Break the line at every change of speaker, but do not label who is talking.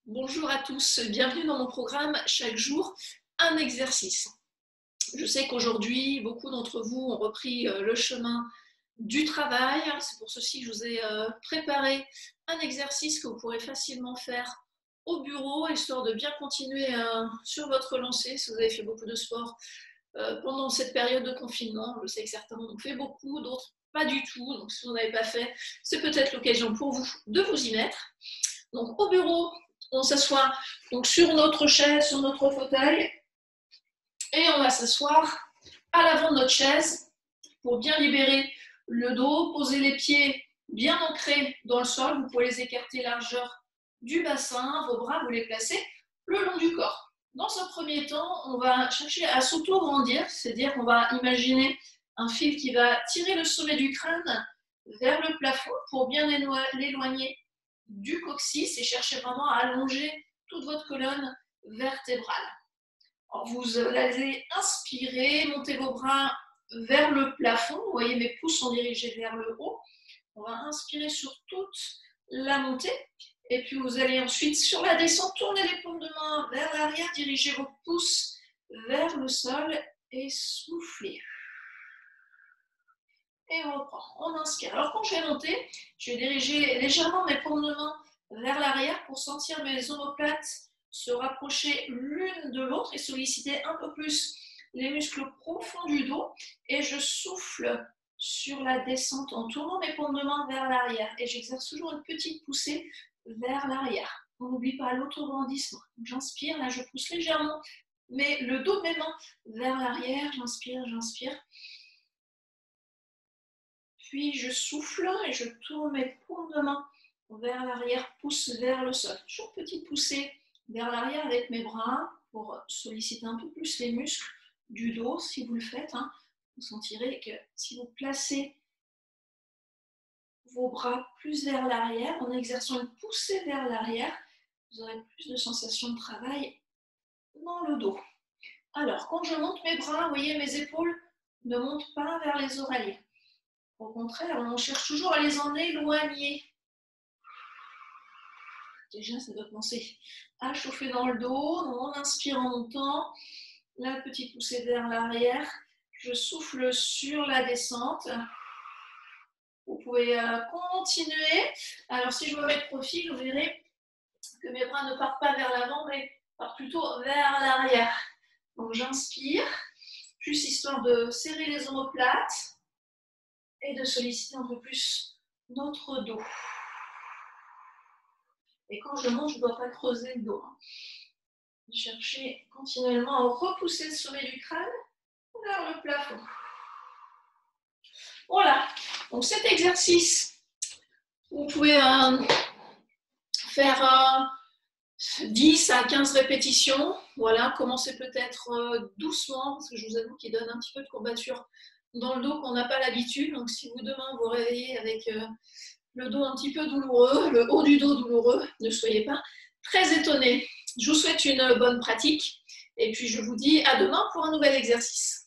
Bonjour à tous, bienvenue dans mon programme Chaque jour, un exercice. Je sais qu'aujourd'hui, beaucoup d'entre vous ont repris le chemin du travail. C'est pour ceci que je vous ai préparé un exercice que vous pourrez facilement faire au bureau, histoire de bien continuer sur votre lancée. Si vous avez fait beaucoup de sport pendant cette période de confinement, je sais que certains en ont fait beaucoup, d'autres pas du tout. Donc si vous n'avez pas fait, c'est peut-être l'occasion pour vous de vous y mettre. Donc au bureau, on s'assoit donc sur notre chaise, sur notre fauteuil, et on va s'asseoir à l'avant de notre chaise pour bien libérer le dos, poser les pieds bien ancrés dans le sol. Vous pouvez les écarter largeur du bassin, vos bras, vous les placez le long du corps. Dans un premier temps, on va chercher à s'auto-grandir, c'est-à-dire qu'on va imaginer un fil qui va tirer le sommet du crâne vers le plafond pour bien l'éloigner du coccyx et cherchez vraiment à allonger toute votre colonne vertébrale. Alors vous allez inspirer, montez vos bras vers le plafond. Vous voyez, mes pouces sont dirigés vers le haut. On va inspirer sur toute la montée. Et puis vous allez ensuite, sur la descente, tourner les paumes de main vers l'arrière, diriger vos pouces vers le sol et souffler. Et on reprend, on inspire. Alors quand je vais monter, je vais diriger légèrement mes paumes de main vers l'arrière pour sentir mes omoplates se rapprocher l'une de l'autre et solliciter un peu plus les muscles profonds du dos. Et je souffle sur la descente en tournant mes paumes de main vers l'arrière. Et j'exerce toujours une petite poussée vers l'arrière. On n'oublie pas l'auto-grandissement. J'inspire, là je pousse légèrement mais le dos de mes mains vers l'arrière. J'inspire, j'inspire. Puis je souffle et je tourne mes paumes de main vers l'arrière, pousse vers le sol. Toujours petite poussée vers l'arrière avec mes bras pour solliciter un peu plus les muscles du dos. Si vous le faites, vous sentirez que si vous placez vos bras plus vers l'arrière, en exerçant une poussée vers l'arrière, vous aurez plus de sensations de travail dans le dos. Alors, quand je monte mes bras, vous voyez, mes épaules ne montent pas vers les oreilles. Au contraire, on cherche toujours à les en éloigner. Déjà, ça doit commencer à chauffer dans le dos. On inspire en montant. La petite poussée vers l'arrière. Je souffle sur la descente. Vous pouvez continuer. Alors, si je me mets de profil, vous verrez que mes bras ne partent pas vers l'avant, mais partent plutôt vers l'arrière. Donc, j'inspire, juste histoire de serrer les omoplates et de solliciter un peu plus notre dos. Et quand je monte, je ne dois pas creuser le dos. Chercher continuellement à repousser le sommet du crâne vers le plafond. Voilà. Donc cet exercice, vous pouvez faire 10 à 15 répétitions. Voilà, commencez peut-être doucement, parce que je vous avoue qu'il donne un petit peu de courbature dans le dos qu'on n'a pas l'habitude. Donc si vous demain vous réveillez avec le dos un petit peu douloureux, le haut du dos douloureux, ne soyez pas très étonnés. Je vous souhaite une bonne pratique et puis je vous dis à demain pour un nouvel exercice.